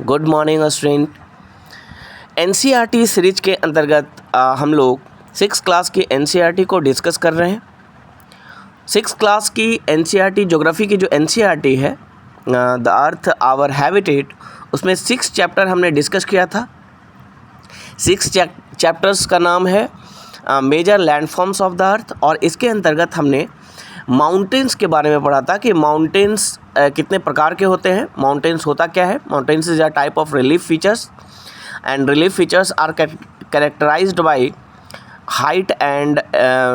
Good morning student. NCERT series के अंतर्गत हम लोग 6th क्लास की एनसीईआरटी को डिस्कस कर रहे हैं। 6th क्लास की एनसीईआरटी ज्योग्राफी की जो एनसीईआरटी है द अर्थ आवर हैबिटेट, उसमें 6 चैप्टर हमने डिस्कस किया था। 6 चैप्टर्स का नाम है major landforms of the earth, और इसके अंतर्गत हमने माउंटेन्स के बारे में पढ़ा था कि माउंटेन्स कितने प्रकार के होते हैं, माउंटेन्स होता क्या है। Mountains is a type of relief features and relief features are characterised by height and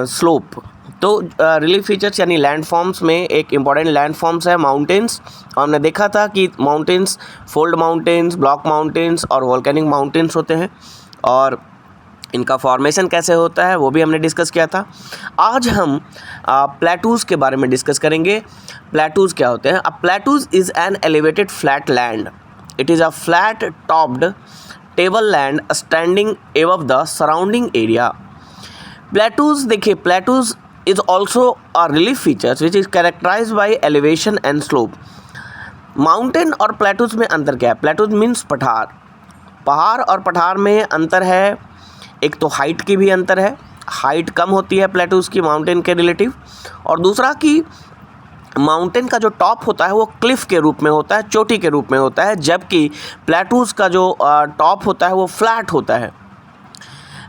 slope. तो रिलीफ फीचर्स यानी लैंडफॉर्म्स में एक इम्पॉर्टेंट लैंडफॉर्म्स है माउंटेन्स, और हमने देखा था कि mountains fold mountains, block mountains और वोल्केनिक माउंटेन्स होते हैं, और इनका फॉर्मेशन कैसे होता है वो भी हमने डिस्कस किया था। आज हम प्लेटूज़ के बारे में डिस्कस करेंगे। प्लेटूज़ क्या होते हैं? A plateaus is an elevated flat land. It is a flat topped table land standing above the surrounding area. Plateaus देखिए, plateaus is also a relief features which is characterised by elevation and slope. Mountain और plateaus में अंतर क्या है? प्लेटूज़ means पठार। पहाड़ और पठार में अंतर है, एक तो हाइट की भी अंतर है, हाइट कम होती है प्लेटूज़ की माउंटेन के रिलेटिव, और दूसरा कि माउंटेन का जो टॉप होता है वो क्लिफ के रूप में होता है, चोटी के रूप में होता है, जबकि प्लेटूज़ का जो टॉप होता है वो फ्लैट होता है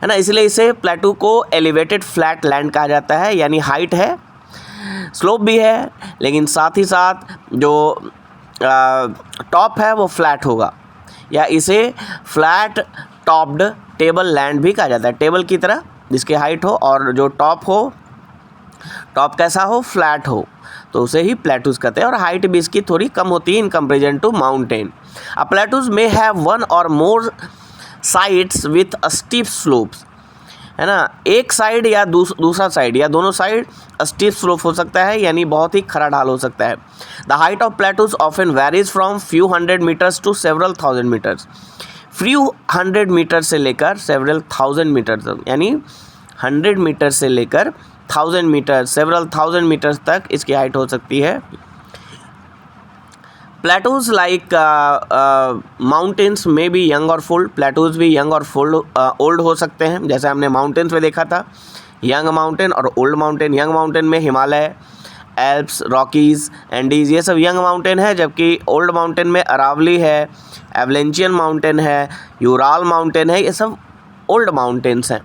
ना। इसलिए इसे प्लेटू को एलिवेटेड फ्लैट लैंड कहा जाता है, यानी हाइट है, स्लोप भी है, लेकिन साथ ही साथ जो टॉप है वो फ्लैट होगा, या इसे फ्लैट टॉप्ड टेबल लैंड भी कहा जाता है। टेबल की तरह जिसकी हाइट हो और जो टॉप हो, टॉप कैसा हो? फ्लैट हो, तो उसे ही प्लेटूज़ कहते हैं, और हाइट भी इसकी थोड़ी कम होती है in comparison to mountain. A plateaus may have one or more sides with steep slopes, है ना। एक साइड या दूसरा साइड या दोनों साइड स्टीप स्लोप हो सकता है, यानी बहुत ही खरा ढाल हो सकता है। The height of plateaus often varies from few hundred metres to several thousand metres. Few hundred metre से लेकर सेवरल थाउजेंड मीटर तक, यानी 100 मीटर से लेकर 1000 मीटर, सेवरल थाउजेंड मीटर्स तक इसकी हाइट हो सकती है। प्लेटूज़ लाइक माउंटेन्स में भी यंग और फुल, प्लेटूज़ भी यंग और फुल ओल्ड हो सकते हैं, जैसे हमने माउंटेन्स में देखा था, यंग माउंटेन और ओल्ड माउंटेन। यंग माउंटेन में हिमालय, एल्प्स, रॉकीज़, एंडीज़, ये सब यंग माउंटेन है, जबकि ओल्ड माउंटेन में अरावली है, एवलेंशियन माउंटेन है, यूराल माउंटेन है, ये सब ओल्ड माउंटेन्स हैं।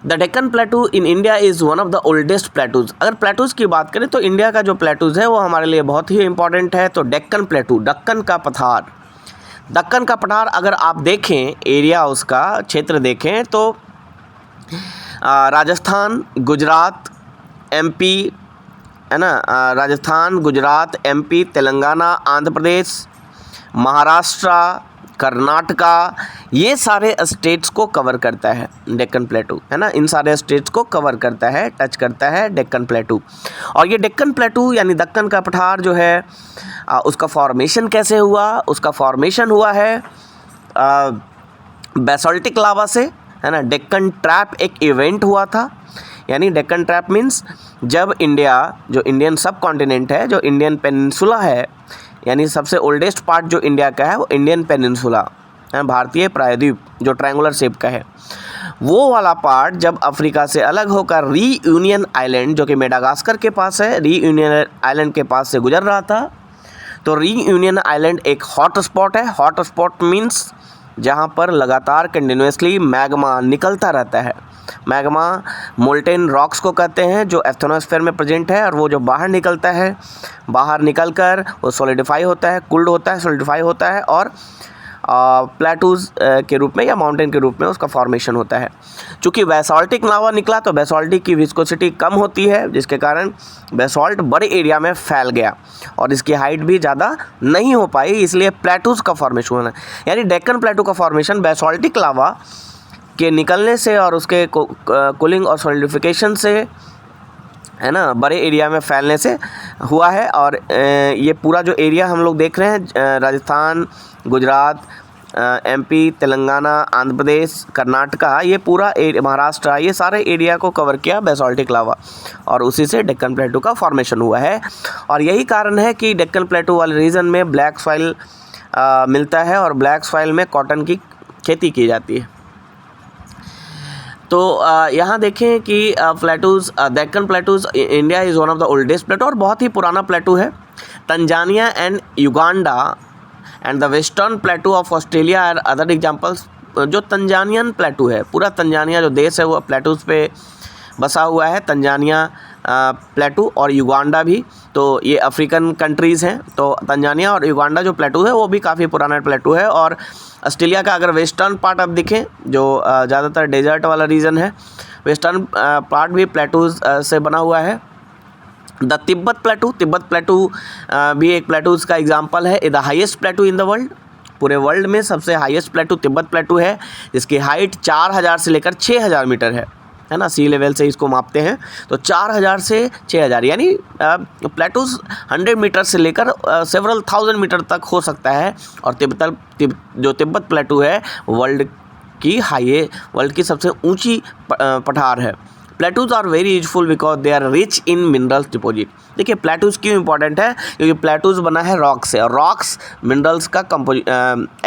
The Deccan plateau in India is one of the oldest plateaus. अगर प्लेटूज़ की बात करें तो इंडिया का जो प्लेटूज़ है वो हमारे लिए बहुत ही इंपॉर्टेंट है। तो डेक्कन प्लेटू, दक्कन का पठार, दक्कन का पठार अगर आप देखें, एरिया उसका क्षेत्र देखें तो राजस्थान, गुजरात, एमपी, है ना, राजस्थान, गुजरात, एमपी, तेलंगाना, आंध्र प्रदेश, महाराष्ट्र, कर्नाटका, ये सारे स्टेट्स को कवर करता है डेक्कन प्लेटू, है ना। इन सारे स्टेट्स को कवर करता है, टच करता है डेक्कन प्लेटू। और ये डेक्कन प्लेटू यानी दक्कन का पठार जो है उसका फॉर्मेशन कैसे हुआ? उसका फॉर्मेशन हुआ है बेसाल्टिक लावा से, है ना। डेक्कन ट्रैप एक इवेंट हुआ था, यानी डेक्कन ट्रैप मीन्स जब इंडिया, जो इंडियन सब कॉन्टिनेंट है, जो इंडियन पेनिनसुला है, यानी सबसे ओल्डेस्ट पार्ट जो इंडिया का है वो इंडियन पेनिनसुला है, भारतीय प्रायद्वीप जो ट्रायंगुलर शेप का है, वो वाला पार्ट जब अफ्रीका से अलग होकर रीयूनियन आइलैंड, जो कि मेडागास्कर के पास है, रीयूनियन आइलैंड के पास से गुजर रहा था। तो रीयूनियन आइलैंड एक हॉट स्पॉट है। हॉट स्पॉट मीन्स जहाँ पर लगातार कंटिन्यूसली मैग्मा निकलता रहता है। मैग्मा मोल्टेन रॉक्स को कहते हैं, जो एस्थेनोस्फीयर में प्रेजेंट है, और वो जो बाहर निकलता है, बाहर निकलकर वो सॉलिडिफाई होता है, कूल्ड होता है, सॉलिडिफाई होता है, और प्लेटूज़ के रूप में या माउंटेन के रूप में उसका फॉर्मेशन होता है। चूँकि बेसाल्टिक लावा निकला तो बेसाल्टिक की विस्कोसिटी कम होती है, जिसके कारण बेसाल्ट बड़े एरिया में फैल गया और इसकी हाइट भी ज़्यादा नहीं हो पाई, इसलिए प्लेटूज़ का फॉर्मेशन होना, यानी डेक्कन प्लेटू का फॉर्मेशन बेसाल्टिक लावा के निकलने से और उसके कूलिंग और सॉलिडिफिकेशन से, है ना, बड़े एरिया में फैलने से हुआ है। और ये पूरा जो एरिया हम लोग देख रहे हैं, राजस्थान, गुजरात, एमपी, तेलंगाना, आंध्र प्रदेश, कर्नाटका, ये पूरा महाराष्ट्र, ये सारे एरिया को कवर किया बेसाल्टिक लावा, और उसी से डेक्कन प्लेटू का फॉर्मेशन हुआ है। और यही कारण है कि डेक्कन प्लेटू वाले रीजन में ब्लैक सॉइल मिलता है और ब्लैक सॉइल में कॉटन की खेती की जाती है। तो यहाँ देखें कि plateaus, Deccan plateaus India is one of the oldest plateau और बहुत ही पुराना प्लेटू है। Tanzania and Uganda and the western plateau of Australia are other examples. जो तंजानियन प्लेटू है, पूरा तंजानिया जो देश है वो प्लेटूज़ पे बसा हुआ है, तंजानिया प्लेटू और युगांडा भी। तो ये अफ्रीकन कंट्रीज़ हैं। तो तंजानिया और युगांडा जो प्लेटू है वो भी काफ़ी पुराना प्लेटू है। और ऑस्ट्रेलिया का अगर वेस्टर्न पार्ट आप देखें, जो ज़्यादातर डेजर्ट वाला रीजन है, वेस्टर्न पार्ट भी प्लेटूज़ से बना हुआ है। द तिब्बत प्लेटू भी एक प्लेटूज़ का एग्जाम्पल है। The highest प्लेटू in the world, पूरे वर्ल्ड में सबसे हाईएस्ट प्लेटू तिब्बत प्लेटू है, जिसकी हाइट 4000 से लेकर 6000 मीटर है ना। सी लेवल से इसको मापते हैं तो 4000 से 6000, यानी प्लेटूज़ 100 मीटर से लेकर सेवरल थाउजेंड मीटर तक हो सकता है। और जो तिब्बत प्लेटू है वर्ल्ड की सबसे ऊंची पठार है। Plateaus are very useful because they are rich in minerals deposit. देखिए प्लेटूज़ क्यों इंपॉर्टेंट है, क्योंकि प्लेटूज़ बना है रॉक से, और रॉक्स मिनरल्स का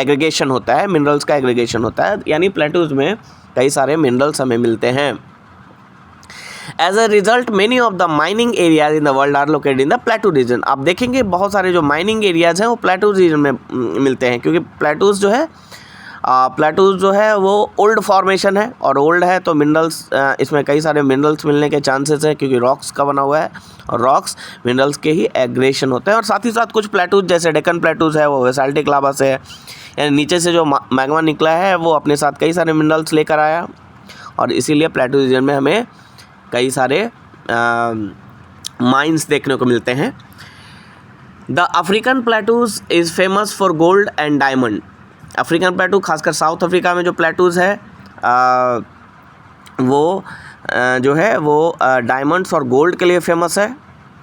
एग्रीगेशन होता है, मिनरल्स का एग्रीगेशन होता है, यानी प्लेटूज़ में कई सारे मिनरल्स हमें मिलते हैं। As a result many of the mining areas in the world are located in the plateau region. आप देखेंगे बहुत सारे जो माइनिंग एरियाज हैं वो प्लेटू रीजन में मिलते हैं, क्योंकि प्लेटूज़ जो है वो ओल्ड फॉर्मेशन है, और ओल्ड है तो मिनरल्स, इसमें कई सारे मिनरल्स मिलने के चांसेस हैं, क्योंकि रॉक्स का बना हुआ है और रॉक्स मिनरल्स के ही एग्रेशन होते हैं। और साथ ही साथ कुछ प्लेटूज़ जैसे डेक्कन प्लेटूज़ है वो बेसाल्टिक लावा से है, यानी नीचे से जो मैग्मा निकला है वो अपने साथ कई सारे मिनरल्स लेकर आया, और इसीलिए प्लेटू रीजन में हमें कई सारे माइंस देखने को मिलते हैं। The African plateaus is famous for gold and diamond. African plateau, खासकर साउथ अफ्रीका में जो प्लेटूज़ है वो जो है वो डायमंड्स और गोल्ड के लिए फेमस है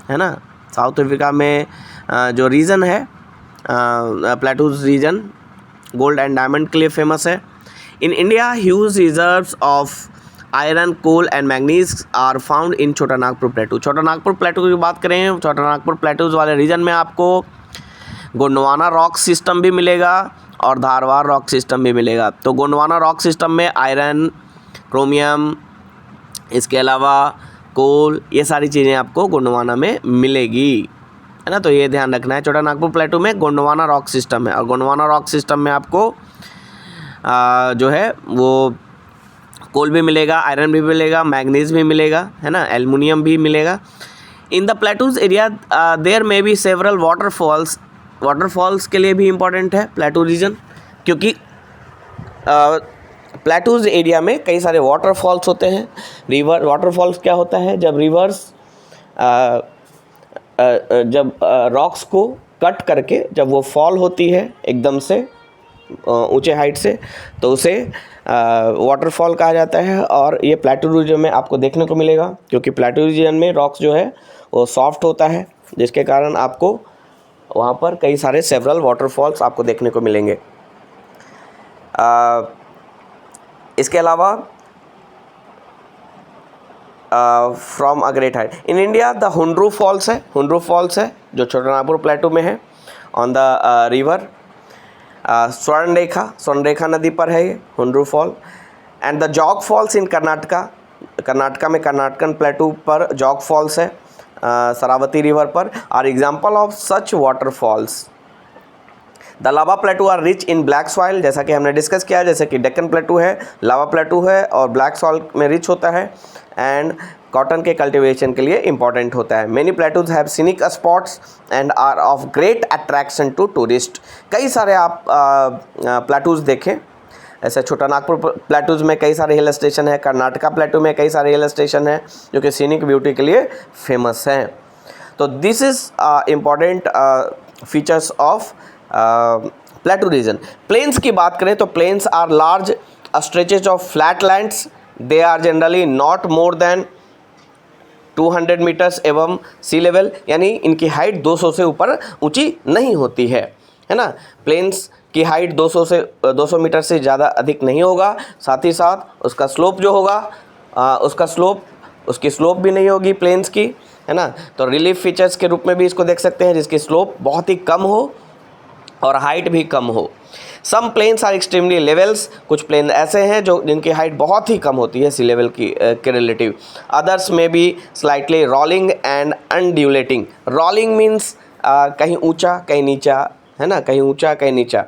ना। साउथ अफ्रीका में जो रीजन है plateaus region gold and diamond के लिए फेमस है। In India huge reserves of iron, coal and manganese are found in Chota Nagpur प्लेटू। छोटा नागपुर प्लेटू की बात करें, छोटा नागपुर प्लेटूज़ वाले रीजन में आपको गोंडवाना रॉक सिस्टम भी मिलेगा और धारवाड़ रॉक सिस्टम भी मिलेगा। तो गोंडवाना रॉक सिस्टम में आयरन, क्रोमियम, इसके अलावा कोल, ये सारी चीज़ें आपको गोंडवाना में मिलेगी, है ना। तो ये ध्यान रखना है, छोटा नागपुर प्लेटू में गोंडवाना रॉक सिस्टम है, और गोंडवाना रॉक सिस्टम में आपको जो है वो कोल भी मिलेगा, आयरन भी मिलेगा, मैग्नीज भी मिलेगा, है ना, एल्युमिनियम भी मिलेगा। In the plateaus area there may be several waterfalls के लिए भी इम्पॉर्टेंट है प्लेटू रीजन, क्योंकि प्लेटूज़ एरिया में कई सारे वाटरफॉल्स होते हैं। रिवर वाटरफॉल्स क्या होता है, जब रिवर्स जब रॉक्स को कट करके जब वो फॉल होती है एकदम से ऊंचे हाइट से, तो उसे वाटरफॉल कहा जाता है। और ये प्लेटू रीजन में आपको देखने को मिलेगा, क्योंकि प्लेटू रीजन में रॉक्स जो है वो सॉफ्ट होता है, जिसके कारण आपको वहाँ पर कई सारे सेवरल वाटरफॉल्स आपको देखने को मिलेंगे। इसके अलावा from a great height in India the Hundru falls है जो छोटा नागपुर प्लेटू में है, ऑन द रिवर स्वर्णरेखा नदी पर है ये Hundru fall. And the Jog falls in Karnataka में कर्नाटकन प्लेटू पर जॉग फॉल्स है, शरावती रिवर पर, are example of such waterfalls. The lava plateau are rich in black soil, जैसा कि हमने डिस्कस किया, जैसे कि डेक्कन प्लेटू है, लावा प्लेटू है और ब्लैक सॉइल में रिच होता है, एंड कॉटन के कल्टीवेशन के लिए इंपॉर्टेंट होता है। Many plateaus have scenic spots and are of great attraction to tourist. कई सारे आप प्लेटूज देखें, ऐसे छोटा नागपुर प्लेटूज में कई सारे हिल स्टेशन है, कर्नाटका प्लेटू में कई सारे हिल स्टेशन है जो कि सीनिक ब्यूटी के लिए फेमस हैं। तो this is important features of plateau region. Plains की बात करें तो plains are large stretches of flat lands, they are generally not more than 200 metres above sea level, यानी इनकी हाइट 200 से ऊपर ऊंची नहीं होती है ना। प्लेन्स की हाइट 200 मीटर से ज़्यादा अधिक नहीं होगा, साथ ही साथ उसका स्लोप जो होगा उसकी स्लोप भी नहीं होगी प्लेन्स की, है ना। तो रिलीफ फीचर्स के रूप में भी इसको देख सकते हैं, जिसकी स्लोप बहुत ही कम हो और हाइट भी कम हो। सम प्लेन्स आर एक्सट्रीमली लेवल्स, कुछ प्लेन ऐसे हैं जो जिनकी हाइट बहुत ही कम होती है सी लेवल की के रिलेटिव। अदर्स में be slightly rolling and undulating. Rolling means कहीं ऊंचा कहीं नीचा, है ना, कहीं ऊंचा कहीं नीचा।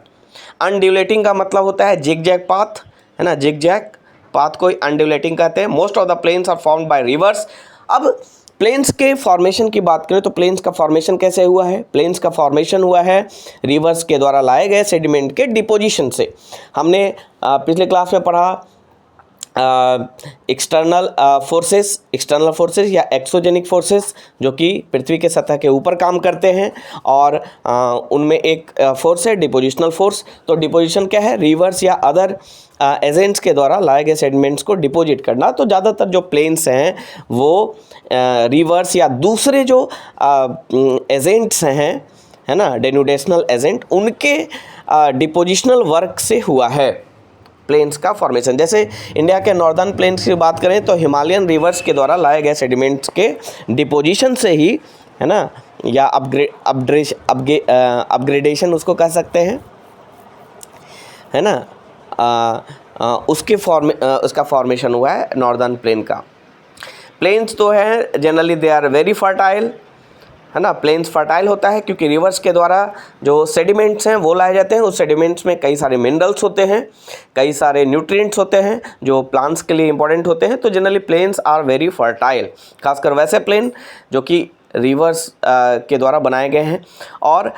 अनड्यूलेटिंग का मतलब होता है जिग जैग पाथ, है ना, जिग जैग पाथ को अनड्यूलेटिंग कहते हैं। Most of the plains are formed by rivers. अब प्लेन्स के फॉर्मेशन की बात करें तो प्लेन्स का फॉर्मेशन कैसे हुआ है? प्लेन्स का फॉर्मेशन हुआ है रिवर्स के द्वारा लाए गए सेडिमेंट के डिपोजिशन से। हमने पिछले क्लास में पढ़ा एक्सटर्नल फोर्सेस या एक्सोजेनिक फोर्सेस जो कि पृथ्वी के सतह के ऊपर काम करते हैं, और उनमें एक फोर्स है डिपोजिशनल फोर्स। तो डिपोजिशन क्या है? रिवर्स या अदर एजेंट्स के द्वारा लाए गए सेडिमेंट्स को डिपोजिट करना। तो ज़्यादातर जो प्लेन्स हैं वो रिवर्स या दूसरे जो एजेंट्स हैं, है ना, डेनुडेशनल एजेंट, उनके डिपोजिशनल वर्क से हुआ है प्लेन्स का फॉर्मेशन। जैसे इंडिया के नॉर्दर्न प्लेन्स की बात करें तो हिमालयन रिवर्स के द्वारा लाए गए सेडिमेंट्स के डिपोजिशन से ही, है ना, या अपग्रेडेशन उसको कह सकते हैं, है ना, उसका फॉर्मेशन हुआ है नॉर्दर्न प्लेन का। प्लेन्स तो है generally they are very fertile, है ना, प्लेन्स फर्टाइल होता है क्योंकि रिवर्स के द्वारा जो सेडिमेंट्स हैं वो लाए जाते हैं। उस सेडिमेंट्स में कई सारे मिनरल्स होते हैं, कई सारे न्यूट्रिएंट्स होते हैं जो प्लांट्स के लिए इंपॉर्टेंट होते हैं। तो generally plains are very fertile, खासकर वैसे प्लेन जो कि रिवर्स के द्वारा बनाए गए हैं। और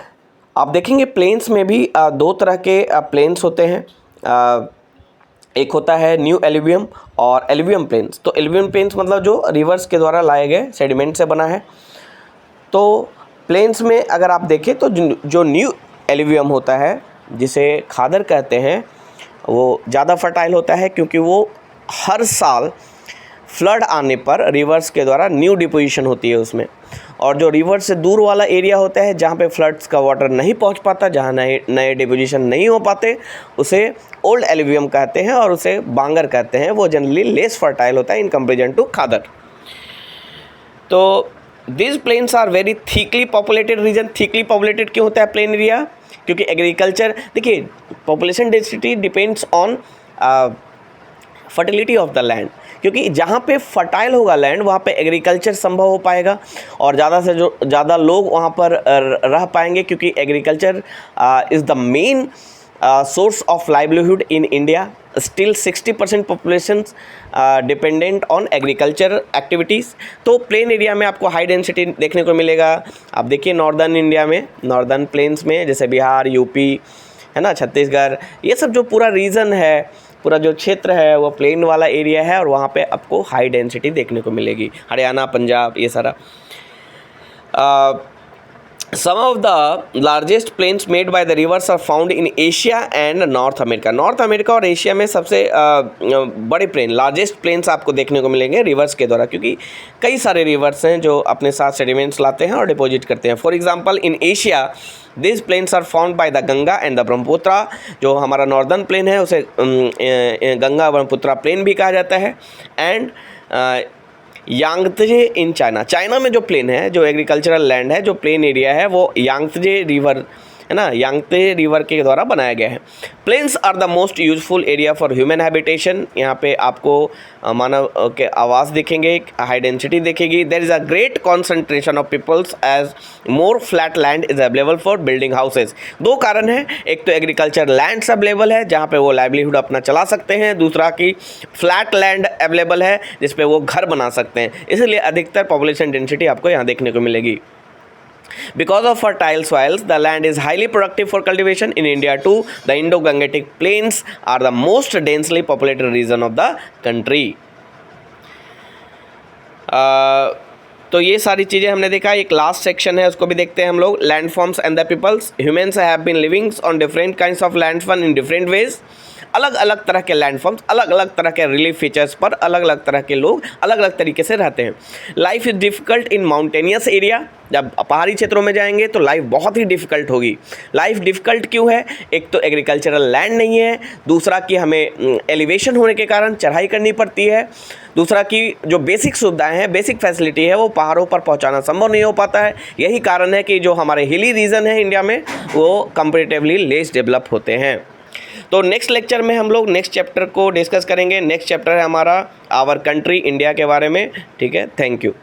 आप देखेंगे प्लेन्स में भी दो तरह के प्लेन्स होते हैं। एक होता है न्यू एल्यूवियम और एल्यूवियम प्लेन्स। तो एल्यूवियम प्लेन्स मतलब जो रिवर्स के द्वारा लाए गए सेडिमेंट से बना है। तो प्लेन्स में अगर आप देखें तो जो न्यू एल्यूवियम होता है, जिसे खादर कहते हैं, वो ज़्यादा फर्टाइल होता है क्योंकि वो हर साल फ्लड आने पर रिवर्स के द्वारा न्यू डिपोजिशन होती है उसमें। और जो रिवर्स से दूर वाला एरिया होता है जहाँ पे फ्लड्स का वाटर नहीं पहुँच पाता, जहाँ नए डिपोजिशन नहीं हो पाते, उसे ओल्ड एल्यूवियम कहते हैं और उसे बांगर कहते हैं। वो जनरली लेस फर्टाइल होता है इन कंपेरिजन टू खादर। तो this plains are very thickly populated region. Thickly populated क्यों होता है प्लेन एरिया? क्योंकि एग्रीकल्चर, देखिए population density depends on fertility of the land. क्योंकि जहाँ पे फर्टाइल होगा लैंड वहाँ पे एग्रीकल्चर संभव हो पाएगा और ज़्यादा से जो ज़्यादा लोग वहाँ पर रह पाएंगे, क्योंकि agriculture is the main source of livelihood in India. Still 60% population dependent on agriculture activities. तो प्लेन एरिया में आपको हाई डेंसिटी देखने को मिलेगा। आप देखिए नॉर्दर्न इंडिया में, नॉर्दर्न प्लेन्स में जैसे बिहार, यूपी, है ना, छत्तीसगढ़, ये सब जो पूरा रीजन है, पूरा जो क्षेत्र है वो प्लेन वाला एरिया है और वहाँ पे आपको हाई डेंसिटी देखने को मिलेगी। हरियाणा, पंजाब, ये सारा। Some of the largest plains made by the rivers are found in Asia and North America. North America और एशिया में सबसे बड़े प्लेन, लार्जेस्ट प्लेन्स आपको देखने को मिलेंगे रिवर्स के द्वारा, क्योंकि कई सारे रिवर्स हैं जो अपने साथ सेडिमेंट्स लाते हैं और डिपॉजिट करते हैं। For example in Asia this plains are found by the Ganga and the Brahmaputra. जो हमारा नॉर्दर्न प्लेन है उसे गंगा ब्रह्मपुत्रा प्लेन भी कहा जाता है। एंड यांगत्जे इन चाइना, चाइना में जो प्लेन है, जो एग्रीकल्चरल लैंड है, जो प्लेन एरिया है, वो यांगत्जे रिवर, है ना, यांगत्जे रिवर के द्वारा बनाया गया है। Plains are the most useful area for human habitation. यहाँ पे आपको मानव के आवास देखेंगे, हाई डेंसिटी देखेगी। There is a great concentration of peoples as more flat land is available for building houses. दो कारण हैं, एक तो एग्रीकल्चर लैंड्स अवेलेबल है जहाँ पे वो लाइवलीहुड अपना चला सकते हैं, दूसरा कि फ्लैट लैंड अवेलेबल है जिस पे वो घर बना सकते हैं। इसलिए अधिकतर पॉपुलेशन डेंसिटी आपको यहाँ देखने को मिलेगी। Because of fertile soils, the land is highly productive for cultivation. In India too, the Indo-Gangetic plains are the most densely populated region of the country. तो ये सारी चीज़ें हमने देखा। एक लास्ट सेक्शन है उसको भी देखते हैं हम लोग। Landforms and the peoples. Humans have been living on different kinds of landform in different ways. अलग अलग तरह के लैंडफॉर्म्स, अलग अलग तरह के रिलीफ फीचर्स पर अलग अलग तरह के लोग अलग अलग तरीके से रहते हैं। Life is difficult in mountainous area, जब पहाड़ी क्षेत्रों में जाएंगे तो लाइफ बहुत ही डिफ़िकल्ट होगी। लाइफ डिफ़िकल्ट क्यों है? एक तो एग्रीकल्चरल लैंड नहीं है, दूसरा कि हमें एलिवेशन होने के कारण चढ़ाई करनी पड़ती है, दूसरा कि जो बेसिक सुविधाएं हैं, बेसिक फैसिलिटी है, वो पहाड़ों पर पहुंचाना संभव नहीं हो पाता है। यही कारण है कि जो हमारे हिली रीजन है इंडिया में वो कंपैरेटिवली लेस डेवलप होते हैं। तो नेक्स्ट लेक्चर में हम लोग नेक्स्ट चैप्टर को डिस्कस करेंगे। नेक्स्ट चैप्टर है हमारा आवर कंट्री इंडिया के बारे में। ठीक है, थैंक यू।